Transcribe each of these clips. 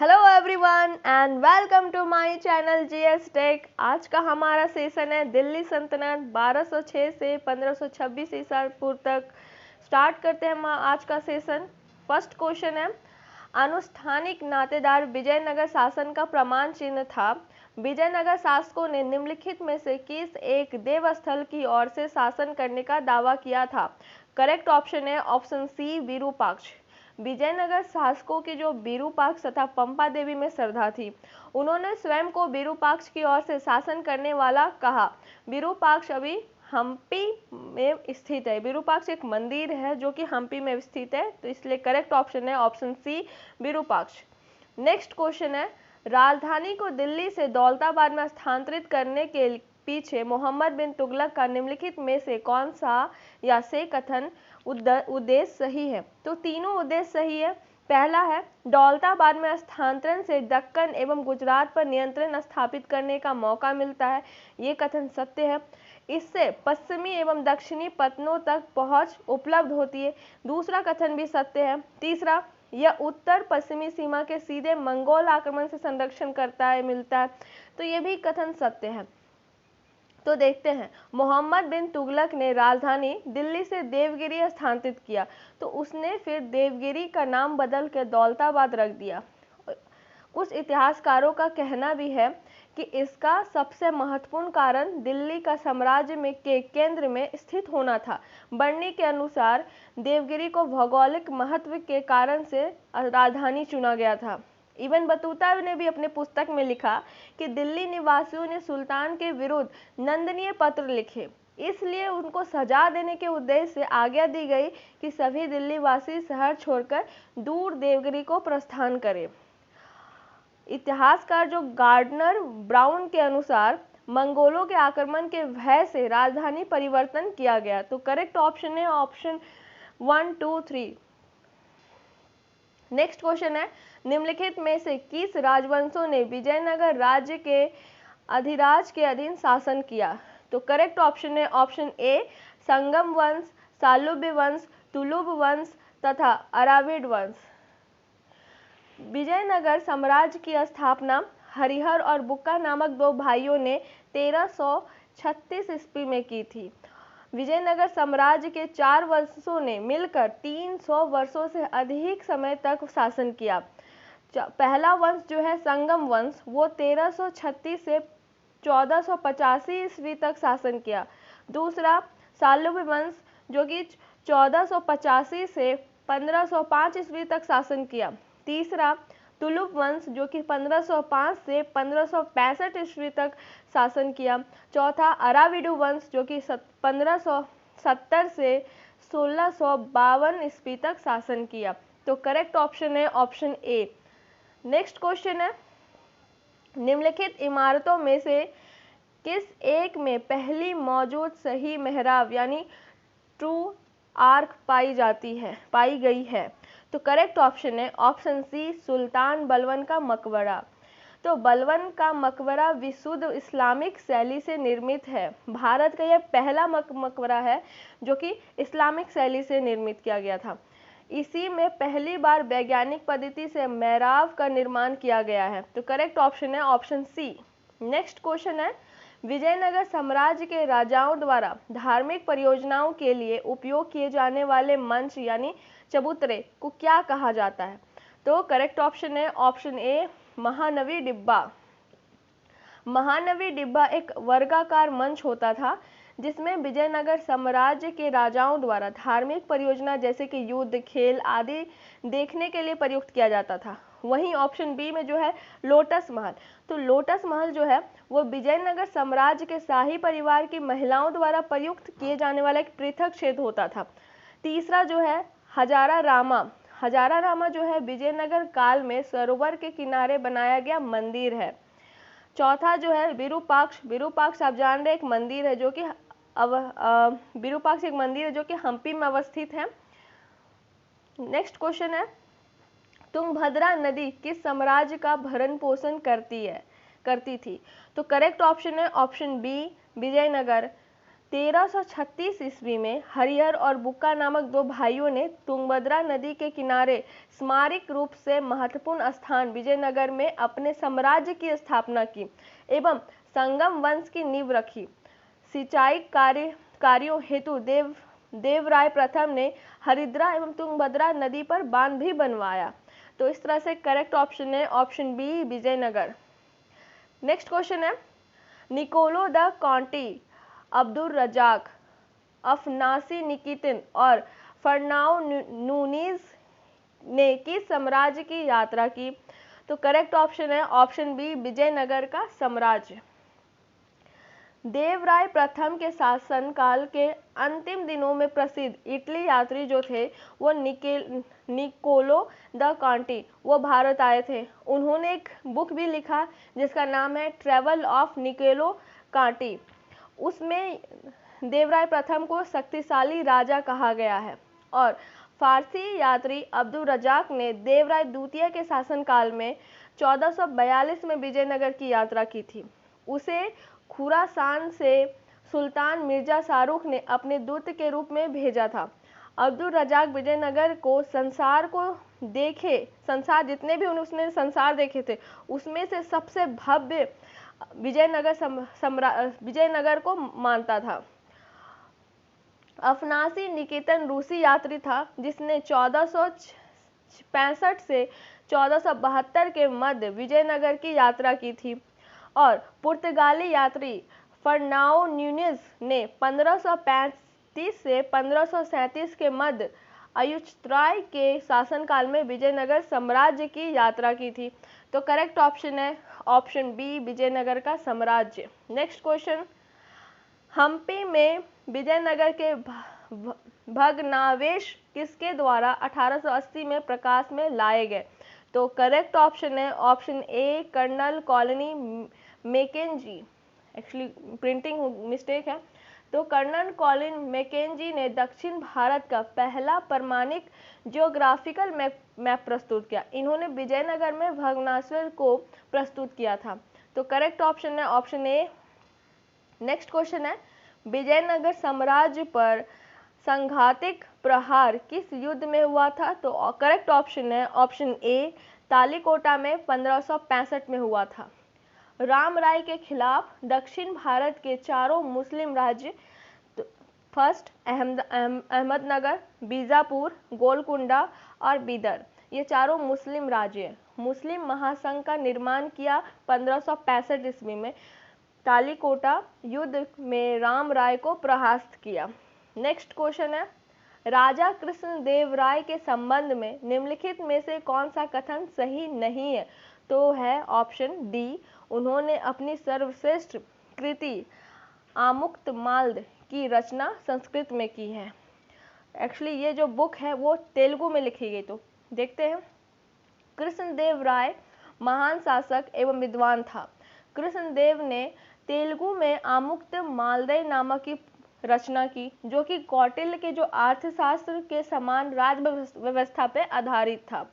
Hello everyone and welcome to my channel GS tech. आज का हमारा सेशन है दिल्ली सल्तनत 1206 से 1526 ईसा पूर्व तक। स्टार्ट करते हैं हम आज का सेशन। फर्स्ट क्वेश्चन है, आनुष्ठानिक नातेदार विजयनगर शासन का प्रमाण चिन्ह था। विजयनगर शासकों ने निम्नलिखित में से किस एक देवस्थल की ओर से शासन करने का दावा किया था? करेक्ट ऑप्शन है ऑप्शन सी विरूपाक्ष। विजयनगर शासकों की जो विरूपाक्ष तथा पंपा देवी में श्रद्धा थी, उन्होंने स्वयं को विरूपाक्ष की ओर से शासन करने वाला कहा। विरूपाक्ष अभी हम्पी में स्थित है। विरूपाक्ष एक मंदिर है जो कि हम्पी में स्थित है, तो इसलिए करेक्ट ऑप्शन है option C Virupaksha. Next question है, राजधानी को दिल्ली से दौलताबाद में स्थानांतरित करने के पीछे मोहम्मद बिन तुगलक का निम्नलिखित में से कौन सा या से कथन उद्देश्य सही है? तो तीनों उद्देश्य सही है। पहला है, दौलताबाद में स्थानांतरण से दक्कन एवं गुजरात पर नियंत्रण स्थापित करने का मौका मिलता है, ये कथन सत्य है। इससे पश्चिमी एवं दक्षिणी पत्तनों तक पहुंच उपलब्ध होती है, दूसरा कथन भी सत्य है। तीसरा, यह उत्तर पश्चिमी सीमा के सीधे मंगोल आक्रमण से संरक्षण करता है मिलता है, तो ये भी कथन सत्य है। तो देखते हैं, मोहम्मद बिन तुगलक ने राजधानी दिल्ली से देवगिरी स्थानांतरित किया, तो उसने फिर देवगिरी का नाम बदल कर दौलताबाद रख दिया। कुछ इतिहासकारों का कहना भी है कि इसका सबसे महत्वपूर्ण कारण दिल्ली का साम्राज्य में के केंद्र में स्थित होना था। बर्नी के अनुसार देवगिरी को भौगोलिक महत्व के कारण से राजधानी चुना गया था। इबन बतूता ने भी अपने पुस्तक में लिखा कि दिल्ली निवासियों ने सुल्तान के विरुद्ध नंदनीय पत्र लिखे, इसलिए उनको सजा देने के उद्देश्य से आज्ञा दी गई कि सभी दिल्ली वासी शहर छोड़कर दूर देवगिरी को प्रस्थान करें। इतिहासकार जो गार्डनर ब्राउन के अनुसार मंगोलों के आक्रमण के भय से राजधानी परिवर्तन किया गया, तो करेक्ट ऑप्शन है ऑप्शन 1, 2, 3। नेक्स्ट क्वेश्चन है, निम्नलिखित में से किस राजवंशों ने विजयनगर राज्य के अधिराज के अधीन शासन किया? तो करेक्ट ऑप्शन है ऑप्शन ए संगम वंश, सालुब्य वंश, तुलुब वंश तथा अराविड वंश। विजयनगर साम्राज्य की स्थापना हरिहर और बुक्का नामक दो भाइयों ने 1336 ईस्वी में की थी। विजयनगर साम्राज्य के 4 वंशों ने मिलकर 300 वर्षों से अधिक समय तक शासन किया। पहला वंश जो है संगम वंश, वो 1336 से 1485 ईस्वी तक शासन किया। दूसरा सालुब्य वंश जो कि 1485 से 1505 ईस्वी तक शासन किया। तीसरा तुलुब वंश जो कि 1505 से 1565 ईस्वी तक शासन किया। चौथा अराविडु वंश जो कि 1570 से 1652 ईस्वी तक शासन किया। तो करेक्ट ऑप्शन है ऑप्शन ए। नेक्स्ट क्वेश्चन है, निम्नलिखित इमारतों में से किस एक में पहली मौजूद सही मेहराब यानी ट्रू आर्क पाई गई है? तो करेक्ट ऑप्शन है ऑप्शन सी सुल्तान बलवन का मकबरा। तो बलवन का मकबरा विशुद्ध इस्लामिक शैली से निर्मित है। भारत का यह पहला मकबरा है जो कि इस्लामिक शैली से निर्मित किया गया था। इसी में पहली बार वैज्ञानिक पद्धति से मेहराब का निर्माण किया गया है। तो करेक्ट ऑप्शन है ऑप्शन सी। नेक्स्ट क्वेश्चन है, विजयनगर साम्राज्य के राजाओं द्वारा धार्मिक परियोजनाओं के लिए उपयोग किए जाने वाले मंच यानी चबूतरे को क्या कहा जाता है? तो करेक्ट ऑप्शन है ऑप्शन ए महानवी डिब्बा। महानवी डिब्बा एक वर्गाकार मंच होता था जिसमें विजयनगर साम्राज्य के राजाओं द्वारा धार्मिक परियोजना जैसे कि युद्ध, खेल आदि देखने के लिए प्रयुक्त किया जाता था। वहीं ऑप्शन बी में जो है लोटस महल, तो लोटस महल जो है वो विजयनगर साम्राज्य के शाही परिवार की महिलाओं द्वारा प्रयुक्त किए जाने वाला एक पृथक क्षेत्र होता था। तीसरा जो है हजारा रामा जो है विजयनगर काल में सरोवर के किनारे बनाया गया मंदिर है। चौथा जो है विरूपाक्ष आप जान रहे एक मंदिर है जो कि विरूपाक्ष एक मंदिर है जो कि हम्पी में अवस्थित है। नेक्स्ट क्वेश्चन है, तुंगभद्रा नदी किस साम्राज्य का भरण पोषण करती थी? तो करेक्ट ऑप्शन है ऑप्शन बी विजयनगर। 1336 ईस्वी में हरिहर और बुक्का नामक दो भाइयों ने तुंगभद्रा नदी के किनारे स्मारक रूप से महत्वपूर्ण स्थान विजयनगर में अपने साम्राज्य की स्थापना की एवं संगम वंश की नींव रखी। सिंचाई कार्यों हेतु देवराय प्रथम ने हरिद्रा एवं तुंगभद्रा नदी पर बांध भी बनवाया। तो इस तरह से करेक्ट ऑप्शन है option B Vijayanagar. Next question है, Niccolo de Conti, Abdul Razzaq, Afanasy Nikitin और फरनाओ नूनीज ने किस साम्राज्य की यात्रा की? तो करेक्ट ऑप्शन है ऑप्शन बी विजयनगर का साम्राज्य। देवराय प्रथम के शासनकाल के अंतिम दिनों में प्रसिद्ध इटली यात्री जो थे वो निकोलो द कॉन्टी वो भारत आए थे। उन्होंने एक बुक भी लिखा जिसका नाम है ट्रेवल ऑफ निकोलो कॉन्टी। उसमें देवराय प्रथम को शक्तिशाली राजा कहा गया है और फारसी यात्री अब्दुल रजाक ने देवराय द्वितीय के शासनकाल में 1442 में विजयनगर की यात्रा की थी। उसे खुरासान से सुल्तान मिर्जा शाहरुख ने अपने दूत के रूप में भेजा था। अब्दुल रजाक विजयनगर को संसार जितने भी उसने संसार देखे थे उसमें से सबसे भव्य विजयनगर को मानता था। अफनासी निकेतन रूसी यात्री था जिसने 1465 से 1472 के मध्य विजयनगर की यात्रा की थी और पुर्तगाली यात्री फरनाओ न्यूनेज ने 1535 से 1537 के मध्य अयुतराय के शासनकाल में विजयनगर साम्राज्य की यात्रा की थी। तो करेक्ट ऑप्शन है ऑप्शन बी विजयनगर का साम्राज्य। नेक्स्ट क्वेश्चन, हम्पी में विजयनगर के भग्नावशेष किसके द्वारा 1880 में प्रकाश में लाए गए? तो करेक्ट ऑप्शन है option A colonel Colin Mackenzie. Actually printing mistake है। तो कर्नल कॉलिन मैकेंजी ने दक्षिण भारत का पहला प्रमाणिक जियोग्राफिकल मैप प्रस्तुत किया। इन्होंने विजयनगर में भग्नावशेष को प्रस्तुत किया था। तो करेक्ट ऑप्शन है ऑप्शन ए। नेक्स्ट क्वेश्चन है, विजयनगर साम्राज्य पर संघातिक प्रहार किस युद्ध में हुआ था? तो करेक्ट ऑप्शन है ऑप्शन ए तालीकोटा में 1565 में हुआ था। राम राय के खिलाफ दक्षिण भारत के चारों मुस्लिम राज्य फर्स्ट अहमदनगर, बीजापुर, गोलकुंडा और बीदर, ये चारों मुस्लिम राज्य मुस्लिम महासंघ का निर्माण किया 1565 ईस्वी में। तालीकोटा युद्ध में राम राय को परास्त किया। नेक्स्ट क्वेश्चन है, राजा कृष्णदेव राय के संबंध में निम्नलिखित में से कौन सा कथन सही नहीं है? तो है ऑप्शन डी, उन्होंने अपनी सर्वश्रेष्ठ कृति आमुक्तमाल्यद की रचना संस्कृत में की है। एक्चुअली ये जो बुक है वो तेलुगु में लिखी गई। तो देखते हैं, कृष्णदेव राय महान शासक एवं विद्वान था। कृष्णदेव ने तेलुगु में आमुक्तमाल्यद नामक की रचना की जो कि कौटिल्य के जो अर्थशास्त्र के समान राज व्यवस्था पे आधारित था।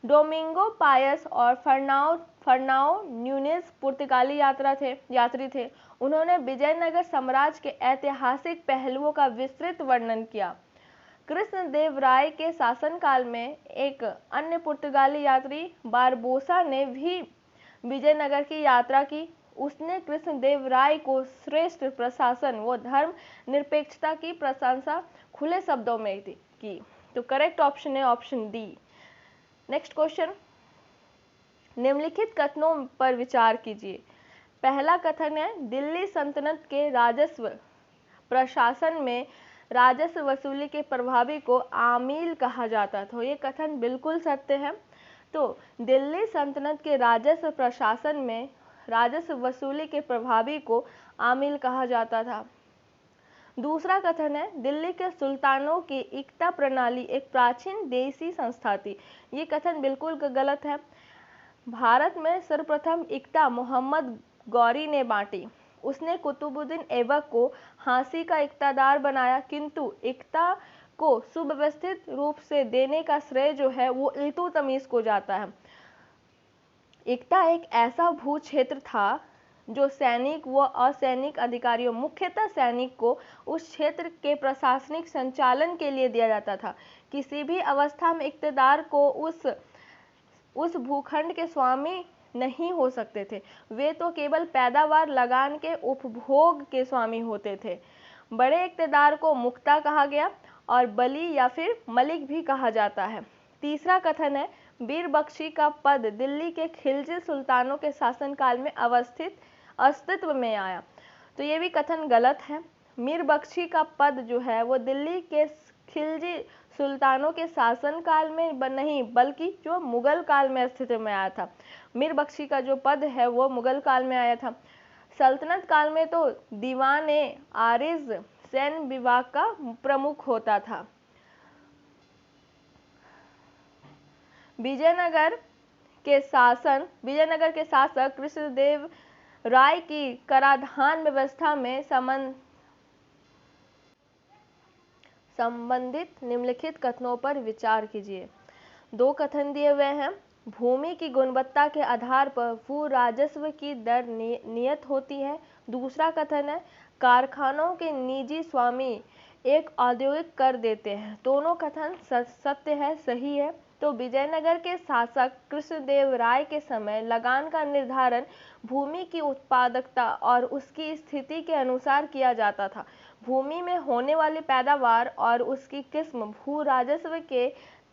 डोमिंगो पायस और फरनाओ न्यूनेज पुर्तगाली यात्री थे। उन्होंने विजयनगर साम्राज्य के ऐतिहासिक पहलुओं का विस्तृत वर्णन किया। कृष्णदेव राय के शासनकाल में एक अन्य पुर्तगाली यात्री बारबोसा ने भी विजयनगर की यात्रा की। उसने कृष्णदेव राय को श्रेष्ठ प्रशासन व धर्म निरपेक्षता की प्रशंसा खुले शब्दों में की। तो करेक्ट ऑप्शन है ऑप्शन डी। नेक्स्ट क्वेश्चन, निम्नलिखित कथनों पर विचार कीजिए। पहला कथन है, दिल्ली सल्तनत के राजस्व प्रशासन में राजस्व वसूली के प्रभावी को आमिल कहा जाता था। ये कथन बिल्कुल सत्य है। तो दिल्ली सल्तनत के राजस्व प्रशासन में राजस्व वसूली के प्रभावी को आमिल कहा जाता था। दूसरा कथन है, दिल्ली के सुल्तानों की इक्ता प्रणाली एक प्राचीन देशी संस्था थी। ये कथन बिल्कुल गलत है। भारत में सर्वप्रथम इक्ता मोहम्मद गौरी ने बांटी। उसने कुतुबुद्दीन ऐबक को झांसी का इक्तादार बनाया, किंतु इक्ता को सुव्यवस्थित रूप से देने का श्रेय जो है वो इल्तुतमिश को जाता है। इक्ता एक ऐसा भू क्षेत्र था जो सैनिक व असैनिक अधिकारियों, मुख्यतः सैनिक को उस क्षेत्र के प्रशासनिक संचालन के लिए दिया जाता था। किसी भी अवस्था में इक़्तिदार को उस भूखंड के स्वामी नहीं हो सकते थे, वे तो केवल पैदावार लगान के उपभोग के स्वामी होते थे। बड़े इक़्तिदार को मुख्ता कहा गया और बली या फिर मलिक भी कहा जाता है। तीसरा कथन है, मीर बख्शी का पद दिल्ली के खिलजी सुल्तानों के शासनकाल में अस्तित्व में आया। तो ये भी कथन गलत है। मीर बख्शी का पद जो है वो दिल्ली के खिलजी सुल्तानों के शासनकाल में नहीं, बल्कि जो मुगल काल में अस्तित्व में आया था। मीर बख्शी का जो पद है वो मुगल काल में आया था। सल्तनत काल में तो दीवान आरिज सैन्य विभाग का प्रमुख होता था। विजयनगर के शासक कृष्णदेव राय की कराधान व्यवस्था में संबंधित निम्नलिखित कथनों पर विचार कीजिए। दो कथन दिए हुए हैं। भूमि की गुणवत्ता के आधार पर भू राजस्व की दर नियत होती है। दूसरा कथन है, कारखानों के निजी स्वामी एक औद्योगिक कर देते हैं। दोनों कथन सत्य है, सही है। तो विजयनगर के शासक कृष्णदेव राय के समय लगान का निर्धारण भूमि की उत्पादकता और उसकी स्थिति के अनुसार किया जाता था। भूमि में होने वाली पैदावार और उसकी किस्म भू राजस्व के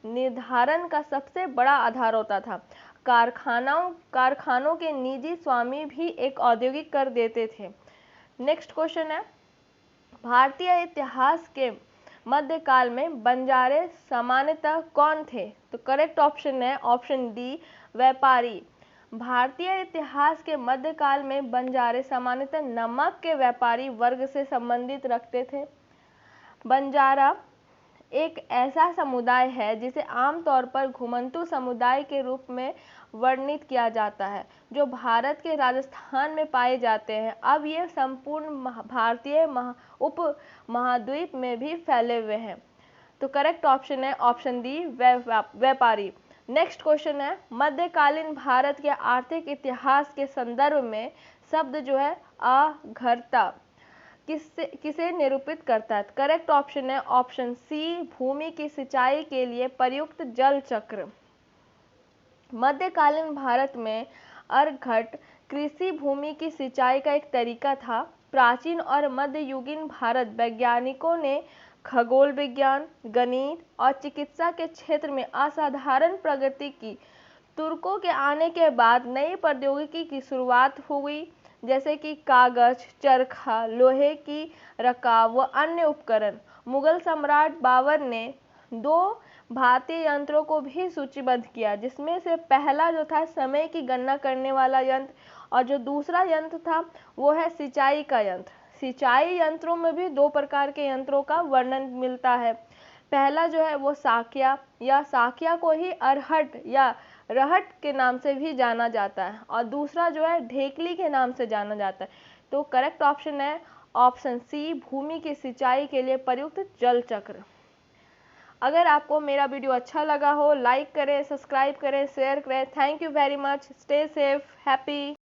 निर्धारण का सबसे बड़ा आधार होता था। कारखानों के निजी स्वामी भी एक औद्योगिक कर देते थे। नेक्स्ट क्वेश्चन है, भारतीय इतिहास के मध्यकाल में बंजारे सामान्यतः कौन थे? तो करेक्ट ऑप्शन है ऑप्शन डी, व्यापारी। भारतीय इतिहास के मध्यकाल में बंजारे सामान्यतः नमक के व्यापारी वर्ग से संबंधित रखते थे। बंजारा एक ऐसा समुदाय है जिसे आमतौर पर घुमंतू समुदाय के रूप में वर्णित किया जाता है, जो भारत के राजस्थान में पाए जाते हैं। अब ये संपूर्ण भारतीय उपमहाद्वीप में भी फैले हुए हैं। तो करेक्ट ऑप्शन है ऑप्शन डी, व्यापारी। नेक्स्ट क्वेश्चन है, मध्यकालीन भारत के आर्थिक इतिहास के संदर्भ में शब्द जो है अघरता किसे निरूपित करता है? करेक्ट ऑप्शन है ऑप्शन सी, भूमि की सिंचाई के लिए प्रयुक्त जल चक्र। मध्यकालीन भारत में अर्घट कृषि भूमि की सिंचाई का एक तरीका था। प्राचीन और मध्ययुगीन भारत वैज्ञानिकों ने खगोल विज्ञान, गणित और चिकित्सा के क्षेत्र में असाधारण प्रगति की। तुर्कों के आने के बाद नई प्रौद्योगिकी की शुरुआत हो गई, जैसे कि कागज, चरखा, लोहे की रकाब व अन्य उपकरण। मुगल सम्राट बाबर ने 2 भारतीय यंत्रों को भी सूचीबद्ध किया, जिसमें से पहला जो था समय की गणना करने वाला यंत्र, और जो दूसरा यंत्र था वो है सिंचाई का यंत्र। सिंचाई यंत्रों में भी 2 प्रकार के यंत्रों का वर्णन मिलता है। पहला जो है वो साकिया को ही अरहट या रहट के नाम से भी जाना जाता है, और दूसरा जो है ढेकली के नाम से जाना जाता है। तो करेक्ट ऑप्शन है ऑप्शन सी, भूमि की सिंचाई के लिए प्रयुक्त जल चक्र। अगर आपको मेरा वीडियो अच्छा लगा हो, लाइक करें, सब्सक्राइब करें, शेयर करें। Thank you very much. Stay safe, happy.